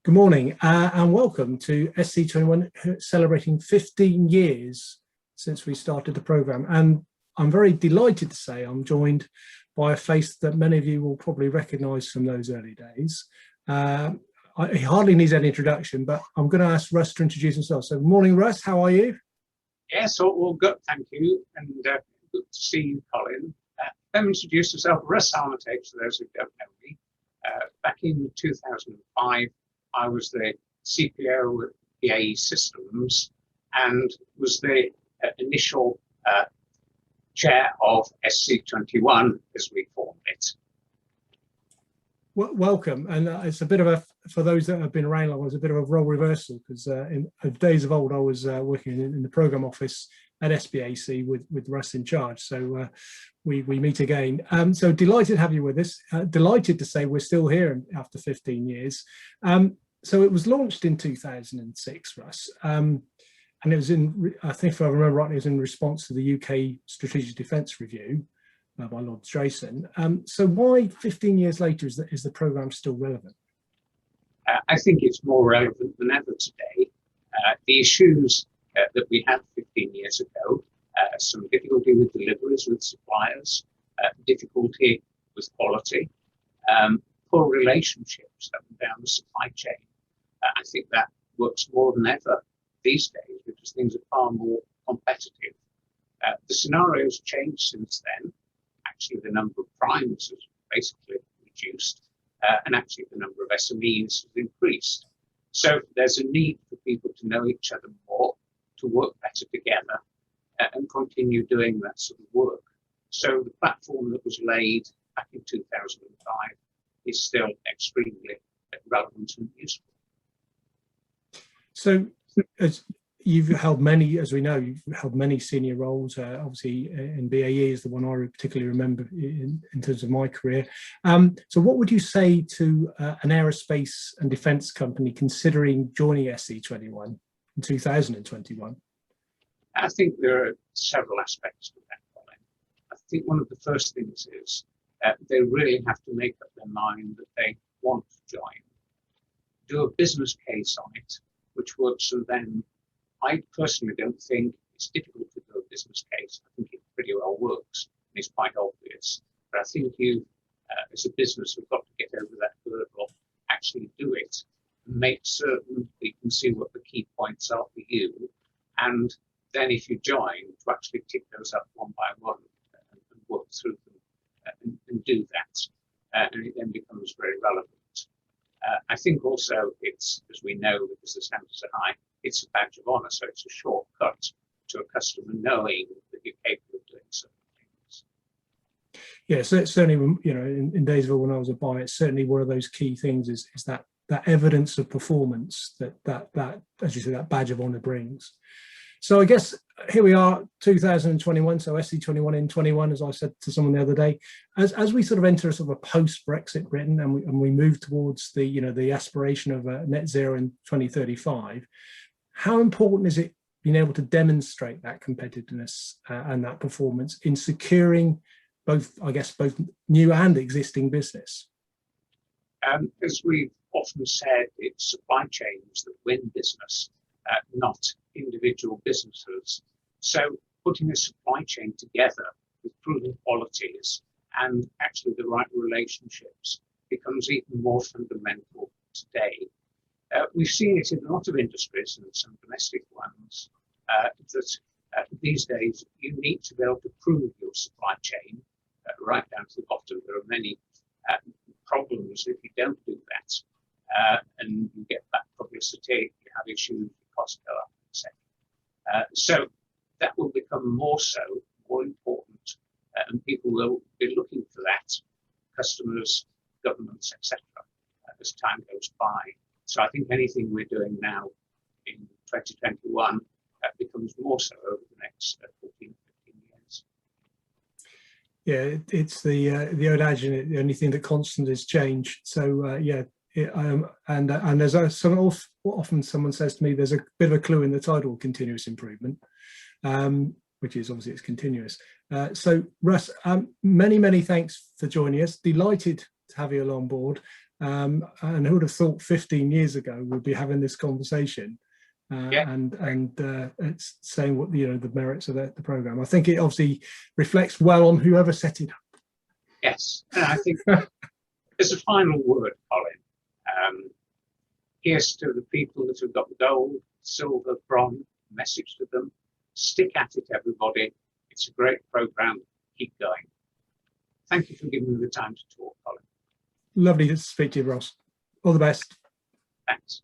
Good morning and welcome to SC21, celebrating 15 years since we started the programme. And I'm very delighted to say I'm joined by a face that many of you will probably recognise from those early days. He hardly needs any introduction, but I'm going to ask Russ to introduce himself. So, good morning, Russ. How are you? Yes, all good, thank you. And good to see you, Colin. Let me introduce myself, Russ Armitage, for those who don't know me. Back in 2005, I was the CPO at BAE Systems and was the initial chair of SC21 as we formed it. Well, welcome, and it's a bit of a, for those that have been around, it's a bit of a role reversal, because in days of old I was working in the programme office at SBAC with Russ in charge, so we meet again. So delighted to have you with us, delighted to say we're still here after 15 years. So it was launched in 2006, Russ, and it was in, I think if I remember rightly, it was in response to the UK Strategic Defence Review by Lord Drayson. So why 15 years later is the programme still relevant? I think it's more relevant than ever today. The issues that we had 15 years ago, some difficulty with deliveries with suppliers, difficulty with quality, poor relationships up and down the supply chain. I think that works more than ever these days because things are far more competitive. The scenario's changed since then. Actually, the number of primes has basically reduced, and actually the number of SMEs has increased. So there's a need for people to know each other more, to work better together, and continue doing that sort of work. So the platform that was laid back in 2005 is still extremely relevant and useful. So, as you've held many, as we know, you've held many senior roles. Obviously, in BAE is the one I particularly remember in terms of my career. So, what would you say to an aerospace and defence company considering joining SC21 in 2021? I think there are several aspects to that, Colin. I think one of the first things is they really have to make up their mind that they want to join, do a business case on it, which works for them. I personally don't think it's difficult to do a business case. I think it pretty well works and it's quite obvious. But I think you, as a business, have got to get over that hurdle, actually do it, and make certain that you can see what the key points are for you. And then if you join, to actually tick those up one by one and work through them and do that. And it then becomes very relevant. I think also it's, as we know, because the standards are high, it's a badge of honour, so it's a shortcut to a customer knowing that you're capable of doing certain things. Yeah, so it's certainly, you know, in days of old when I was a buyer, it's certainly one of those key things is that evidence of performance that as you say, that badge of honour brings. So I guess here we are, 2021, so SC21 in 21, as I said to someone the other day, as we sort of enter a sort of a post-Brexit Britain and we move towards the, you know, the aspiration of net zero in 2035, how important is it being able to demonstrate that competitiveness and that performance in securing both, I guess, both new and existing business? As we've often said, it's supply chains that win business, not individual businesses. So putting a supply chain together with proven qualities and actually the right relationships becomes even more fundamental today. We've seen it in a lot of industries and some domestic ones that these days you need to be able to prove your supply chain right down to the bottom. There are many problems if you don't do that, and you get that publicity, you have issues, costs go up, etc. So that will become more so, more important, and people will be looking for that, customers, governments, etc., as time goes by. So I think anything we're doing now in 2021 becomes more so over the next 14, 15 years. Yeah, it's the old adage, the only thing that constant is change. So yeah, and there's often someone says to me, there's a bit of a clue in the title, continuous improvement, which is obviously it's continuous. So Russ, many thanks for joining us. Delighted to have you on board. And who would have thought 15 years ago we'd be having this conversation Yeah. and it's saying what the merits of the program. I think it obviously reflects well on whoever set it up. Yes, and I think as a final word, Colin, here's to the people that have got gold, silver, bronze, message to them. Stick at it, everybody. It's a great program. Keep going. Thank you for giving me the time to talk, Colin. Lovely to speak to you, Ross. All the best. Thanks.